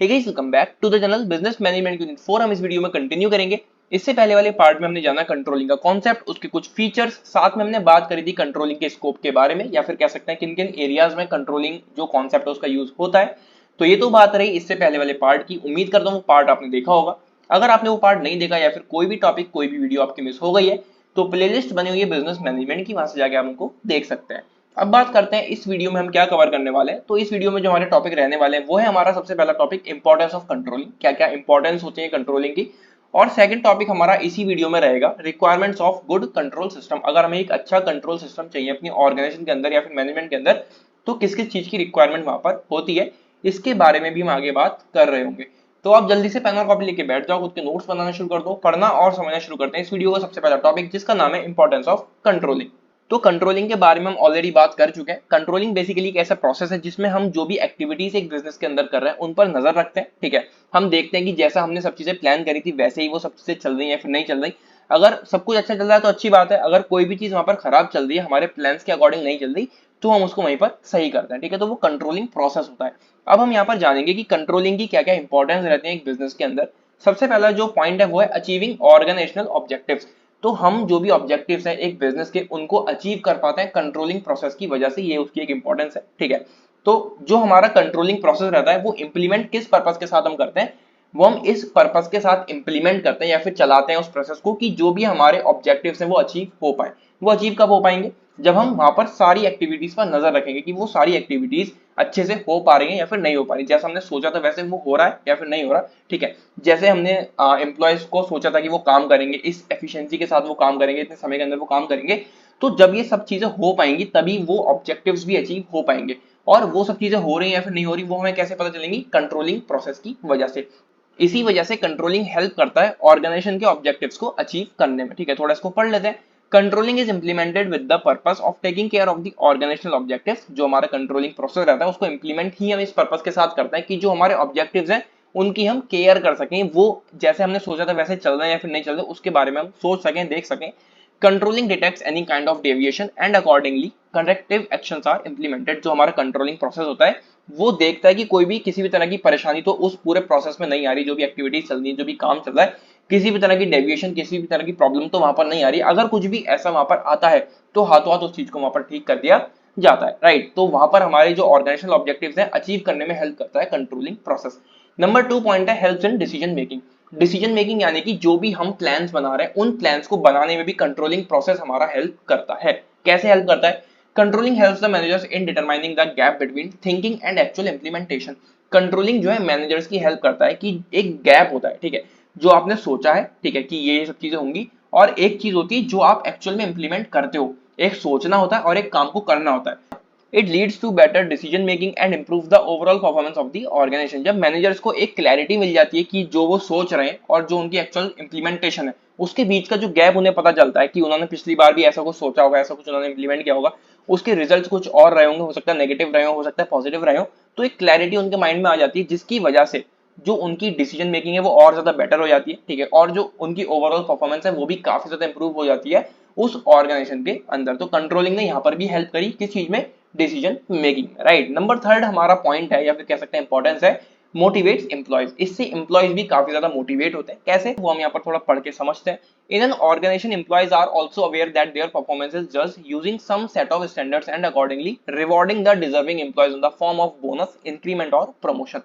Hey guys, welcome back to the channel business management unit 4। हम इस video में continue करेंगे। इससे पहले वाले पार्ट में हमने जाना कंट्रोलिंग का कॉन्सेप्ट, उसके कुछ फीचर्स, साथ में हमने बात करी थी कंट्रोलिंग के स्कोप के बारे में, या फिर कह सकते हैं किन किन एरियाज में कंट्रोलिंग जो कॉन्सेप्ट है उसका यूज होता है। तो ये तो बात रही इससे पहले वाले पार्ट की। उम्मीद करता हूँ वो पार्ट आपने देखा होगा। अगर आपने वो पार्ट नहीं देखा या फिर कोई भी टॉपिक, कोई भी वीडियो आपकी मिस हो गई है, तो प्लेलिस्ट बनी हुई है बिजनेस मैनेजमेंट की, वहां से जाके आप उनको देख सकते हैं। अब बात करते हैं इस वीडियो में हम क्या कवर करने वाले हैं। तो इस वीडियो में जो हमारे टॉपिक रहने वाले हैं वो है हमारा सबसे पहला टॉपिक इंपॉर्टेंस ऑफ कंट्रोलिंग, क्या क्या इंपॉर्टेंस होती है कंट्रोलिंग की। और सेकंड टॉपिक हमारा इसी वीडियो में रहेगा requirements of good control system. अगर हमें एक अच्छा कंट्रोल सिस्टम चाहिए अपनी ऑर्गेनाइजेशन के अंदर या फिर मैनेजमेंट के अंदर, तो किस किस चीज की रिक्वायरमेंट वहां पर होती है, इसके बारे में भी हम आगे बात कर रहे होंगे। तो आप जल्दी से पेन और कॉपी लेके बैठ जाओ, खुद के नोट्स बनाना शुरू कर दो, पढ़ना और समझना शुरू करते हैं इस वीडियो का सबसे पहला टॉपिक, जिसका नाम है इंपॉर्टेंस ऑफ कंट्रोलिंग। तो कंट्रोलिंग के बारे में हम ऑलरेडी बात कर चुके हैं। कंट्रोलिंग बेसिकली एक ऐसा प्रोसेस है जिसमें हम जो भी एक्टिविटीज एक बिजनेस के अंदर कर रहे हैं उन पर नजर रखते हैं। ठीक है, हम देखते हैं कि जैसा हमने सब चीजें प्लान करी थी वैसे ही वो सब चीजें चल रही है या फिर नहीं चल रही। अगर सब कुछ अच्छा चल रहा है तो अच्छी बात है, अगर कोई भी चीज वहां पर खराब चल रही है, हमारे प्लान्स के अकॉर्डिंग नहीं चल रही, तो हम उसको वहीं पर सही करते हैं। ठीक है, तो वो कंट्रोलिंग प्रोसेस होता है। अब हम यहाँ पर जानेंगे कि कंट्रोलिंग की क्या क्या इंपॉर्टेंस रहती है एक बिजनेस के अंदर। सबसे पहला जो पॉइंट है वो है अचीविंग ऑर्गेनाइजेशनल ऑब्जेक्टिव्स। तो हम जो भी ऑब्जेक्टिव्स हैं एक बिजनेस के, उनको अचीव कर पाते हैं कंट्रोलिंग प्रोसेस की वजह से, ये उसकी एक इंपॉर्टेंस है। ठीक है, तो जो हमारा कंट्रोलिंग प्रोसेस रहता है वो इंप्लीमेंट किस पर्पस के साथ हम करते हैं, वो हम इस पर्पस के साथ इंप्लीमेंट करते हैं या फिर चलाते हैं उस प्रोसेस को, कि जो भी हमारे ऑब्जेक्टिव्स हैं वो अचीव हो पाए। वो अचीव कब हो पाएंगे, जब हम वहां पर सारी एक्टिविटीज पर नजर रखेंगे कि वो सारी एक्टिविटीज अच्छे से हो पा रही है या फिर नहीं हो पा रही, जैसा हमने सोचा था वैसे वो हो रहा है या फिर नहीं हो रहा। ठीक है, जैसे हमने एम्प्लॉयज को सोचा था कि वो काम करेंगे, इस एफिशिएंसी के साथ वो काम करेंगे, इतने समय के अंदर वो काम करेंगे, तो जब ये सब चीजें हो पाएंगी तभी वो ऑब्जेक्टिव्स भी अचीव हो पाएंगे। और वो सब चीजें हो रही हैं या फिर नहीं हो रही, वो हमें कैसे पता चलेंगी, कंट्रोलिंग प्रोसेस की वजह से। इसी वजह से कंट्रोलिंग हेल्प करता है ऑर्गेनाइजेशन के ऑब्जेक्टिव्स को अचीव करने में। ठीक है, थोड़ा इसको पढ़ लेते हैं। Controlling is implemented with the purpose of taking care of the organisational objectives. जो हमारा कंट्रोलिंग प्रोसेस रहता है उसको इंप्लीमेंट ही हम इस पर्पस के साथ करते हैं कि जो हमारे ऑब्जेक्टिव्स हैं उनकी हम केयर कर सकें, वो जैसे हमने सोचा था वैसे चल रहे हैं या फिर नहीं चल रहे, उसके बारे में हम सोच सकें, देख सकें। Controlling detects any kind of deviation and accordingly corrective actions are implemented. जो हमारा कंट्रोलिंग प्रोसेस होता है वो देखता है कि कोई भी किसी भी तरह की परेशानी तो उस पूरे प्रोसेस में नहीं आ रही, जो भी एक्टिविटीज चल रही है, जो भी काम चल रहा है, किसी भी तरह की डेविएशन, किसी भी तरह की प्रॉब्लम तो वहां पर नहीं आ रही। अगर कुछ भी ऐसा वहां पर आता है तो हाथों हाथ उस चीज को वहां पर ठीक कर दिया जाता है। राइट, तो वहां पर हमारे जो ऑर्गेनाइजेशनल ऑब्जेक्टिव्स हैं अचीव करने में हेल्प करता है कंट्रोलिंग प्रोसेस। नंबर 2 पॉइंट है helps in decision making. Decision making यानी कि जो भी हम प्लान्स बना रहे हैं उन प्लान्स को बनाने में भी कंट्रोलिंग प्रोसेस हमारा हेल्प करता है। कैसे हेल्प करता है, controlling helps the managers in determining the gap between thinking and actual implementation. Controlling जो है मैनेजर्स की हेल्प करता है कि एक गैप होता है, ठीक है, जो आपने सोचा है, ठीक है, कि ये सब चीजें होंगी, और एक चीज होती है जो आप एक्चुअल में इंप्लीमेंट करते हो। एक सोचना होता है और एक काम को करना होता है। It leads to better decision making and improve the overall performance of the organisation. जब मैनेजर्स को एक क्लैरिटी मिल जाती है कि जो वो सोच रहे हैं और जो उनकी एक्चुअल इंप्लीमेंटेशन है उसके बीच का जो गैप उन्हें पता चलता है कि उन्होंने पिछली बार भी ऐसा कुछ सोचा होगा, ऐसा कुछ उन्होंने इंप्लीमेंट किया होगा, उसके रिजल्ट कुछ और रहे होंगे, हो सकता है नेगेटिव रहे हो सकता है पॉजिटिव रहे हो, तो एक क्लैरिटी उनके माइंड में आ जाती है, जिसकी वजह से जो उनकी डिसीजन मेकिंग है वो और ज्यादा बेटर हो जाती है। ठीक है, और जो उनकी ओवरऑल परफॉर्मेंस है वो भी काफी ज्यादा इंप्रूव हो जाती है उस ऑर्गेनाइजेशन के अंदर। तो कंट्रोलिंग ने यहाँ पर भी हेल्प करी किस चीज में, डिसीजन मेकिंग। राइट, नंबर 3 हमारा पॉइंट है या फिर कह सकते हैं इंपॉर्टेंस है मोटिवेट्स एम्प्लॉयज। इससे एम्प्लॉयज भी काफी ज्यादा मोटिवेट होते हैं। कैसे, वो हम यहाँ पर थोड़ा पढ़ के समझते हैं। In an organisation employees are also aware that their performance is just using some set of standards and accordingly rewarding the deserving employees in the form of bonus, increment और प्रमोशन।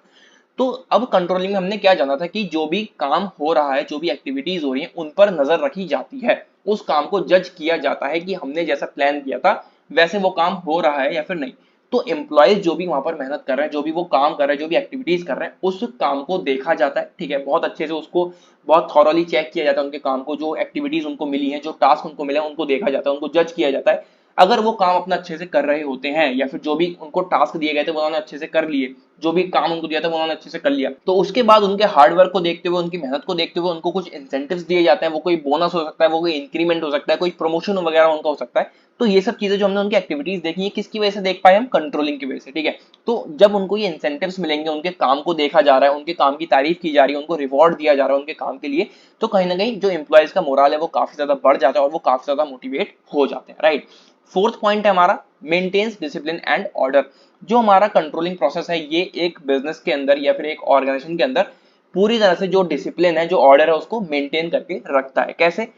तो अब कंट्रोलिंग में हमने क्या जाना था कि जो भी काम हो रहा है, जो भी एक्टिविटीज हो रही है, उन पर नजर रखी जाती है, उस काम को जज किया जाता है कि हमने जैसा प्लान किया था वैसे वो काम हो रहा है या फिर नहीं। तो एम्प्लॉयज जो भी वहां पर मेहनत कर रहे हैं, जो भी वो काम कर रहे हैं, जो भी एक्टिविटीज कर रहे हैं, उस काम को देखा जाता है। ठीक है, बहुत अच्छे से उसको बहुत थॉरली चेक किया जाता है, उनके काम को, जो एक्टिविटीज उनको मिली है, जो टास्क उनको मिले हैं, उनको देखा जाता है, उनको जज किया जाता है। अगर वो काम अपना अच्छे से कर रहे होते हैं या फिर जो भी उनको टास्क दिए गए थे वो उन्होंने अच्छे से कर लिए, जो भी काम उनको दिया था वो उन्होंने अच्छे से कर लिया, तो उसके बाद उनके हार्डवर्क को देखते हुए, उनकी मेहनत को देखते हुए उनको कुछ इंसेंटिव्स दिए जाते हैं। वो कोई बोनस हो सकता है, वो कोई इंक्रीमेंट हो सकता है, कोई प्रमोशन वगैरह उनका हो सकता है। तो ये सब चीजें जो हमने उनकी एक्टिविटीज देखी है, किसकी वजह से देख पाए हम, कंट्रोलिंग की वजह से। ठीक है, तो जब उनको ये इंसेंटिव्स मिलेंगे, उनके काम को देखा जा रहा है, उनके काम की तारीफ की जा रही है, उनको रिवॉर्ड दिया जा रहा है उनके काम के लिए, तो कहीं ना कहीं जो एम्प्लॉयज का मोराल है वो काफी ज्यादा बढ़ जाता है और वो काफी ज्यादा मोटिवेट हो जाते हैं। राइट, फोर्थ पॉइंट है हमारा मेंटेन्स डिसिप्लिन एंड ऑर्डर। जो हमारा कंट्रोलिंग प्रोसेस है ये एक बिजनेस के अंदर या फिर एक ऑर्गेनाइजेशन के अंदर पूरी तरह से जो डिसिप्लिन है, जो ऑर्डर है, उसको मेंटेन करके रखता है। कैसे?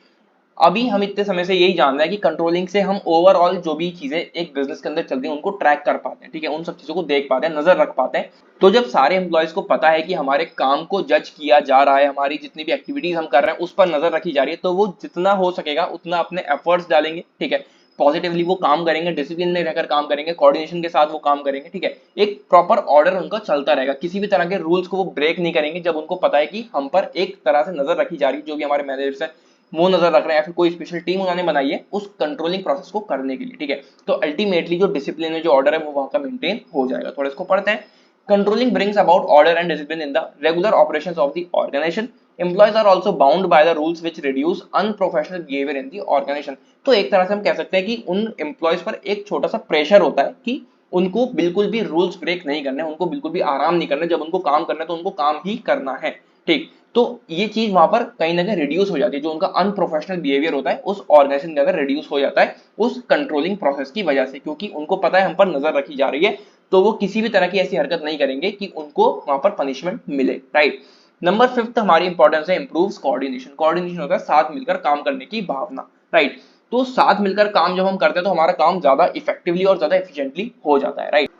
अभी हम इतने समय से यही जान रहे हैं कि कंट्रोलिंग से हम ओवरऑल जो भी चीजें एक बिजनेस के अंदर चलती हैं उनको ट्रैक कर पाते हैं, ठीक है, उन सब चीजों को देख पाते हैं, नजर रख पाते हैं। तो जब सारे एम्प्लॉयज को पता है कि हमारे काम को जज किया जा रहा है, हमारी जितनी भी एक्टिविटीज हम कर रहे हैं उस पर नजर रखी जा रही है, तो वो जितना हो सकेगा उतना अपने एफर्ट्स डालेंगे, ठीक है, पॉजिटिवली वो काम करेंगे, डिसिप्लिन में रहकर काम करेंगे, कोऑर्डिनेशन के साथ वो काम करेंगे, ठीक है, एक प्रॉपर ऑर्डर उनका चलता रहेगा, किसी भी तरह के रूल्स को वो ब्रेक नहीं करेंगे जब उनको पता है कि हम पर एक तरह से नजर रखी जा रही है, जो भी हमारे मैनेजर्स है वो नजर रख रहे हैं या फिर कोई स्पेशल टीम उन्होंने बनाई है उस कंट्रोलिंग प्रोसेस को करने के लिए, ठीक है। तो अल्टीमेटली जो डिसिप्लिन है, जो ऑर्डर है, वो वहां का मेंटेन हो जाएगा। थोड़ा इसको पढ़ते हैं। Controlling brings about order and discipline in the regular operations of the organization. Employees are also bound by the rules which reduce unprofessional behavior in the organization. तो एक तरह से हम कह सकते हैं कि उन एम्प्लॉयज पर एक छोटा सा प्रेशर होता है कि उनको बिल्कुल भी रूल्स ब्रेक नहीं करने, उनको बिल्कुल भी आराम नहीं करना, जब उनको काम करना है तो उनको काम ही करना है, ठीक। तो ये चीज वहां पर कहीं ना कहीं रिड्यूस हो जाती है, जो उनका अनप्रोफेशनल बिहेवियर होता है उस ऑर्गेनाइजेशन के अंदर रिड्यूस हो जाता है उस कंट्रोलिंग प्रोसेस की वजह से, क्योंकि उनको पता है हम पर नजर रखी जा रही है, तो वो किसी भी तरह की ऐसी हरकत नहीं करेंगे कि उनको वहां पर पनिशमेंट मिले, राइट। नंबर 5 हमारी इंपॉर्टेंस है इंप्रूव्स कोऑर्डिनेशन। कोऑर्डिनेशन होता है साथ मिलकर काम करने की भावना, राइट। तो साथ मिलकर काम जब हम करते हैं तो हमारा काम ज्यादा इफेक्टिवली और ज्यादा एफिशिएंटली हो जाता है, right.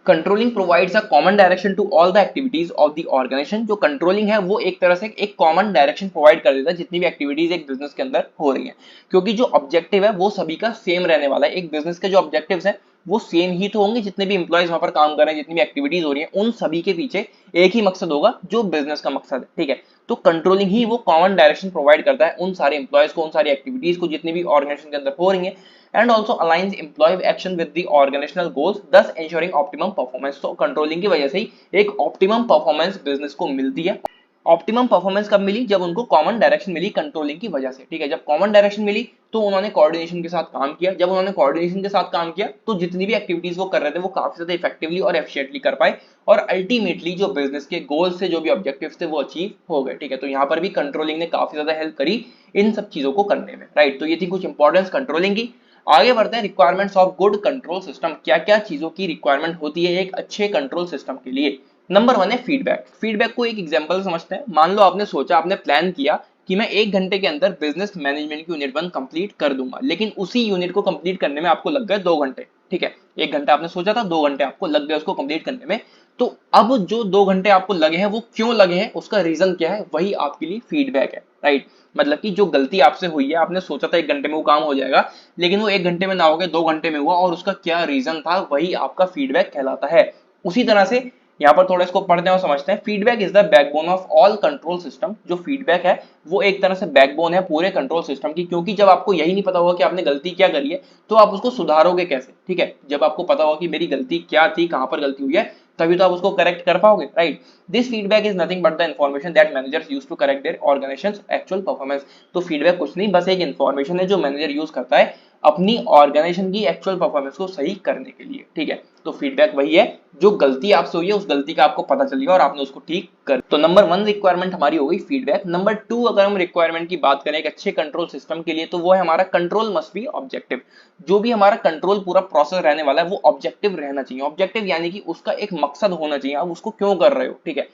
Controlling provides a common direction to all the activities of the organisation. जो कंट्रोलिंग है वो एक तरह से एक कॉमन डायरेक्शन प्रोवाइड कर देता है जितनी भी एक्टिविटीज एक बिजनेस के अंदर हो रही है, क्योंकि जो ऑब्जेक्टिव है वो सभी का सेम रहने वाला है। एक बिजनेस के जो ऑब्जेक्टिव्स हैं वो सेम ही तो होंगे, जितने भी इंप्लॉयज वहां पर काम कर रहे हैं, जितनी भी एक्टिविटीज हो रही है, उन सभी के पीछे एक ही मकसद होगा जो बिजनेस का मकसद है, ठीक है। तो कंट्रोलिंग ही वो कॉमन डायरेक्शन प्रोवाइड करता है उन सारे इंप्लॉयज को, उन सारी एक्टिविटीज को जितनी भी ऑर्गेनाइजेशन के अंदर हो रही है, and also aligns employee action with the organizational goals, thus ensuring optimum performance। तो कंट्रोलिंग की वजह से ही एक ऑप्टिमम परफॉर्मेंस बिजनेस को मिलती है। ऑप्टिमम परफॉर्मेंस कब मिली? जब उनको कॉमन डायरेक्शन मिली कंट्रोलिंग की वजह से, ठीक है। जब कॉमन डायरेक्शन मिली तो उन्होंने कोऑर्डिनेशन के साथ काम किया, जब उन्होंने कोऑर्डिनेशन के साथ काम किया तो जितनी भी एक्टिविटीज वो कर रहे थे वो काफी ज्यादा इफेक्टिवली और एफिशिएंटली कर पाए, और अल्टीमेटली जो बिजनेस के गोल्स थे, जो भी ऑब्जेक्टिव्स थे, वो अचीव हो गए, ठीक है। तो यहाँ पर भी कंट्रोलिंग ने काफी ज्यादा हेल्प करी इन सब चीजों को करने में, राइट। तो ये थी कुछ इंपॉर्टेंस कंट्रोलिंग की। आगे बढ़ते हैं, requirements of good control system. क्या क्या चीजों की रिक्वायरमेंट होती है एक अच्छे कंट्रोल सिस्टम के लिए? नंबर 1 है फीडबैक। फीडबैक को एक एग्जांपल समझते हैं। मान लो आपने सोचा, आपने प्लान किया कि मैं 1 घंटे के अंदर बिजनेस मैनेजमेंट की यूनिट 1 कंप्लीट कर दूंगा, लेकिन उसी यूनिट को कंप्लीट करने में आपको लग गए 2 घंटे, ठीक है। 1 घंटा आपने सोचा था, 2 घंटे आपको लग गए उसको कंप्लीट करने में। तो अब जो 2 घंटे आपको लगे हैं वो क्यों लगे हैं, उसका रीजन क्या है, वही आपके लिए फीडबैक है, राइट। मतलब कि जो गलती आपसे हुई है, आपने सोचा था 1 घंटे में वो काम हो जाएगा, लेकिन वो 1 घंटे में ना हो गया, 2 घंटे में हुआ, और उसका क्या रीजन था, वही आपका फीडबैक कहलाता है। उसी तरह से यहाँ पर थोड़ा इसको पढ़ते हैं और समझते हैं। Feedback is the backbone of all control system. जो फीडबैक है वो एक तरह से बैकबोन है पूरे कंट्रोल सिस्टम की, क्योंकि जब आपको यही नहीं पता होगा कि आपने गलती क्या करी है तो आप उसको सुधारोगे कैसे, ठीक है। जब आपको पता होगा कि मेरी गलती क्या थी, कहां पर गलती हुई है, तभी तो आप उसको करेक्ट कर पाओगे, right. This feedback is nothing but the information that managers use to correct their organisations actual performance. तो फीडबैक कुछ नहीं, बस एक इन्फॉर्मेशन है जो मैनेजर यूज करता है अपनी ऑर्गेनाइजेशन की एक्चुअल परफॉर्मेंस को सही करने के लिए, ठीक है। तो फीडबैक वही है, जो गलती आपसे हुई है उस गलती का आपको पता चलेगा और आपने उसको ठीक कर। तो नंबर 1 रिक्वायरमेंट हमारी हो गई फीडबैक। नंबर 2 अगर हम रिक्वायरमेंट की बात करें एक अच्छे कंट्रोल सिस्टम के लिए, तो वो है हमारा कंट्रोल मस्ट बी ऑब्जेक्टिव। जो भी हमारा कंट्रोल पूरा प्रोसेस रहने वाला है वो ऑब्जेक्टिव रहना चाहिए। ऑब्जेक्टिव यानी कि उसका एक मकसद होना चाहिए, आप उसको क्यों कर रहे हो, ठीक है।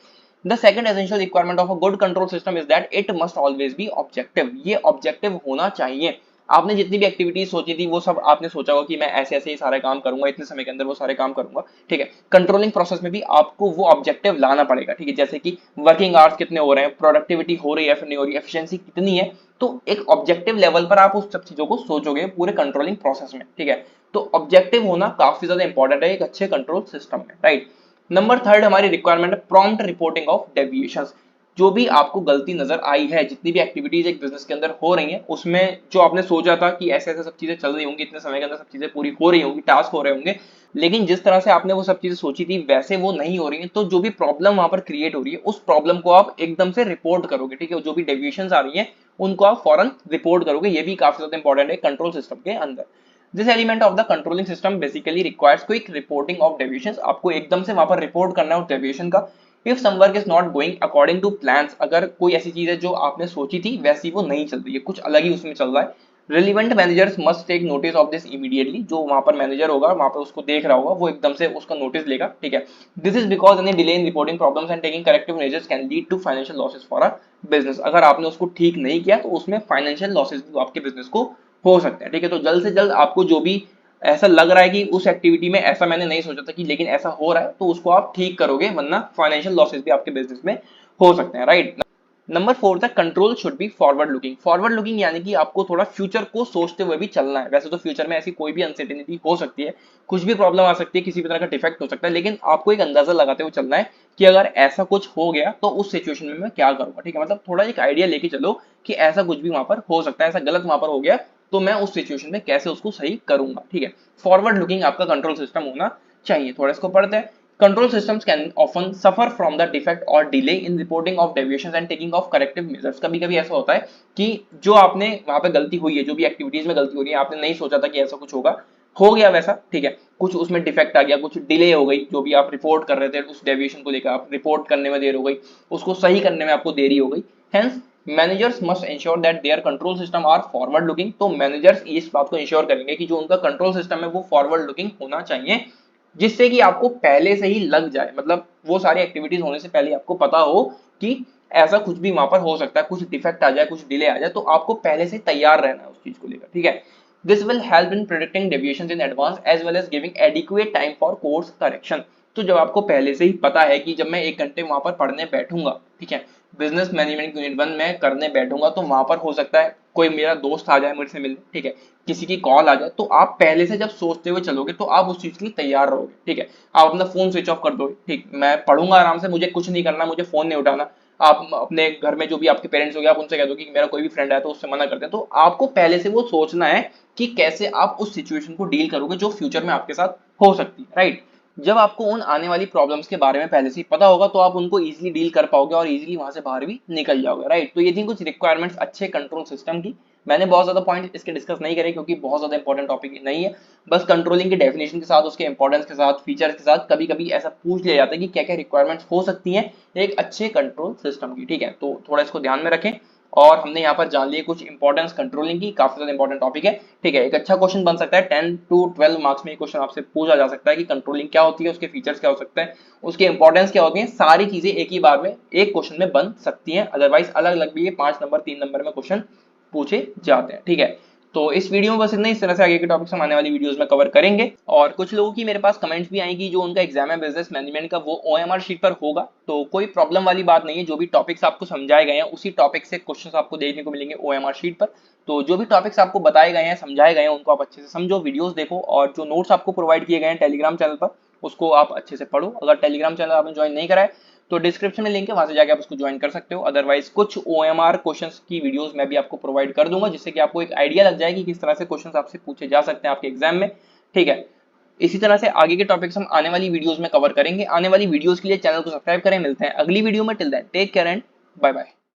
The second essential requirement of a good control system is that it must always be objective। ये ऑब्जेक्टिव होना चाहिए। आपने जितनी भी एक्टिविटीज सोची थी वो सब आपने सोचा होगा कि मैं ऐसे ऐसे ही सारे काम करूंगा, इतने समय के अंदर वो सारे काम करूंगा, ठीक है। कंट्रोलिंग प्रोसेस में भी आपको वो ऑब्जेक्टिव लाना पड़ेगा, ठीक है। जैसे कि वर्किंग आवर्स कितने हो रहे हैं, प्रोडक्टिविटी हो रही है फिर नहीं हो रही, एफिशिएंसी कितनी है, तो एक ऑब्जेक्टिव लेवल पर आप उस सब चीजों को सोचोगे पूरे कंट्रोलिंग प्रोसेस में, ठीक है। तो ऑब्जेक्टिव होना काफी ज्यादा इंपॉर्टेंट है एक अच्छे कंट्रोल सिस्टम में, राइट। नंबर 3 हमारी रिक्वायरमेंट है प्रॉम्प्ट रिपोर्टिंग ऑफ डेविएशंस। जो भी आपको गलती नजर आई है, जितनी भी एक्टिविटीज एक बिजनेस के अंदर हो रही हैं, उसमें जो आपने सोचा था कि ऐसे ऐसे सब चीजें चल रही होंगी, इतने समय के अंदर सब चीजें पूरी हो रही होंगी, टास्क हो रहे होंगे, लेकिन जिस तरह से आपने वो सब चीजें सोची थी वैसे वो नहीं हो रही है, तो जो भी प्रॉब्लम वहां पर क्रिएट हो रही है उस प्रॉब्लम को आप एकदम से रिपोर्ट करोगे, ठीक है। जो भी डेविएशंस आ रही है उनको आप फौरन रिपोर्ट करोगे। ये भी काफी ज्यादा इंपॉर्टेंट है कंट्रोल सिस्टम के अंदर। This element of the controlling system basically requires quick reporting of deviations. आपको एकदम से वहां पर रिपोर्ट करना है उस डेविएशन का। If some work is not going according to plans, अगर कोई ऐसी चीज है जो आपने सोची थी वैसी वो नहीं चल रही है, कुछ अलग ही उसमें चल रहा है, relevant managers must take notice of this immediately, जो वहां पर मैनेजर होगा वहां पर उसको देख रहा होगा वो एकदम से उसका नोटिस लेगा, ठीक है। This is because any delay in reporting problems and taking corrective measures can lead to financial losses for a business. अगर आपने उसको ठीक नहीं किया तो उसमें फाइनेंशियल लॉसेस भी आपके बिजनेस को हो सकते हैं, ठीक है। तो जल्द से जल्द आपको जो भी ऐसा लग रहा है कि उस एक्टिविटी में ऐसा मैंने नहीं सोचा था कि लेकिन ऐसा हो रहा है, तो उसको आप ठीक करोगे, वरना फाइनेंशियल लॉसेस भी आपके बिजनेस में हो सकते हैं, राइट। नंबर 4 था control should be forward looking. Forward looking यानी कि आपको थोड़ा फ्यूचर को सोचते हुए भी चलना है। वैसे तो फ्यूचर में ऐसी कोई भी अनसर्टेनिटी हो सकती है, कुछ भी प्रॉब्लम आ सकती है, किसी भी तरह का डिफेक्ट हो सकता है, लेकिन आपको एक अंदाजा लगाते हुए चलना है कि अगर ऐसा कुछ हो गया तो उस सिचुएशन में मैं क्या करूंगा, ठीक है। मतलब थोड़ा एक आइडिया लेके चलो कि ऐसा कुछ भी वहां पर हो सकता है, ऐसा गलत वहां पर हो गया तो मैं उस सिचुएशन में कैसे उसको सही करूंगा, ठीक है। फॉरवर्ड लुकिंग आपका कंट्रोल सिस्टम होना चाहिए। थोड़ा इसको पढ़ते हैं। Control systems can often suffer from the defect or delay in reporting of deviations and taking of corrective measures। कभी कभी ऐसा होता है कि जो आपने वहां पे गलती हुई है, जो भी एक्टिविटीज में गलती हो रही है, आपने नहीं सोचा था कि ऐसा कुछ होगा, हो गया वैसा, ठीक है। कुछ उसमें डिफेक्ट आ गया, कुछ डिले हो गई, जो भी आप रिपोर्ट कर रहे थे उस डेविएशन को लेकर आप रिपोर्ट करने में देर हो गई, उसको सही करने में आपको देरी हो गई। Hence managers must ensure that their control system are forward looking. तो मैनेजर्स इस बात को इंश्योर करेंगे कि जो उनका कंट्रोल सिस्टम है वो फॉरवर्ड लुकिंग होना चाहिए, जिससे कि आपको पहले से ही लग जाए, मतलब वो सारी एक्टिविटीज होने से पहले आपको पता हो कि ऐसा कुछ भी वहां पर हो सकता है, कुछ डिफेक्ट आ जाए, कुछ डिले आ जाए, तो आपको पहले से तैयार रहना है उस चीज को लेकर, ठीक है। This will help in predicting deviations in advance as well as giving adequate time for course correction. तो जब आपको पहले से ही पता है कि जब मैं 1 घंटे वहां पर पढ़ने बैठूंगा, ठीक है, बिजनेस मैनेजमेंट यूनिट 1 में करने बैठूंगा, तो वहां पर हो सकता है कोई मेरा दोस्त आ जाए मुझसे मिलने, ठीक है, किसी की कॉल आ जाए, तो आप पहले से जब सोचते हुए चलोगे तो आप उस चीज के लिए तैयार रहोगे, ठीक है। आप अपना फोन स्विच ऑफ कर दोगे, ठीक, मैं पढ़ूंगा आराम से, मुझे कुछ नहीं करना, मुझे फोन नहीं उठाना। आप अपने घर में जो भी आपके पेरेंट्स हो गए, आप उनसे कह दो कि मेरा कोई भी फ्रेंड है तो उससे मना करते हैं। तो आपको पहले से वो सोचना है कि कैसे आप उस सिचुएशन को डील करोगे जो फ्यूचर में आपके साथ हो सकती है, राइट। जब आपको उन आने वाली प्रॉब्लम्स के बारे में पहले से ही पता होगा तो आप उनको इजीली डील कर पाओगे और इजीली वहां से बाहर भी निकल जाओगे, राइट। तो ये थी कुछ रिक्वायरमेंट्स अच्छे कंट्रोल सिस्टम की। मैंने बहुत ज्यादा पॉइंट इसके डिस्कस नहीं करे क्योंकि बहुत ज्यादा इंपॉर्टेंट टॉपिक नहीं है। बस कंट्रोलिंग के डेफिनेशन के साथ, उसके इंपॉर्टेंस के साथ, फीचर्स के साथ कभी कभी ऐसा पूछ लिया जाता है कि क्या क्या रिक्वायरमेंट्स हो सकती हैं एक अच्छे कंट्रोल सिस्टम की, ठीक है। तो थोड़ा इसको ध्यान में रखें। और हमने यहाँ पर जान लिए कुछ इंपॉर्टेंस कंट्रोलिंग की, काफी ज्यादा इंपॉर्टेंट टॉपिक है, ठीक है। एक अच्छा क्वेश्चन बन सकता है 10 to 12 मार्क्स में, क्वेश्चन आपसे पूछा जा सकता है कि कंट्रोलिंग क्या होती है, उसके फीचर्स क्या हो सकते हैं, उसके इंपॉर्टेंस क्या होती है, सारी चीजें एक ही बार में एक क्वेश्चन में बन सकती हैं। अदरवाइज अलग अलग भी ये 5 नंबर 3 नंबर में क्वेश्चन पूछे जाते हैं, ठीक है। तो इस वीडियो में बस इतना ही। इस तरह से आगे के टॉपिक्स हम आने वाली वीडियोस में कवर करेंगे। और कुछ लोगों की मेरे पास कमेंट्स भी आएंगी जो उनका एग्जाम है बिजनेस मैनेजमेंट का वो OMR शीट पर होगा, तो कोई प्रॉब्लम वाली बात नहीं है। जो भी टॉपिक्स आपको समझाए गए हैं उसी टॉपिक से क्वेश्चंस आपको देखने को मिलेंगे OMR शीट पर। तो जो भी टॉपिक्स आपको बताए गए हैं, समझाए गए हैं, उनको आप अच्छे से समझो, वीडियोस देखो, और जो नोट्स आपको प्रोवाइड किए गए हैं टेलीग्राम चैनल पर उसको आप अच्छे से पढ़ो। अगर टेलीग्राम चैनल आपने ज्वाइन नहीं करा है तो डिस्क्रिप्शन में लिंक है, वहां से जाकर आप उसको ज्वाइन कर सकते हो। अदरवाइज कुछ OMR क्वेश्चंस की वीडियोस मैं भी आपको प्रोवाइड कर दूंगा, जिससे कि आपको एक आइडिया लग जाए कि किस तरह से क्वेश्चंस आपसे पूछे जा सकते हैं आपके एग्जाम में, ठीक है। इसी तरह से आगे के टॉपिक्स हम आने वाली वीडियोस में कवर करेंगे। आने वाली वीडियोस के लिए चैनल को सब्सक्राइब करें। मिलते हैं अगली वीडियो में। Till then take care and bye bye.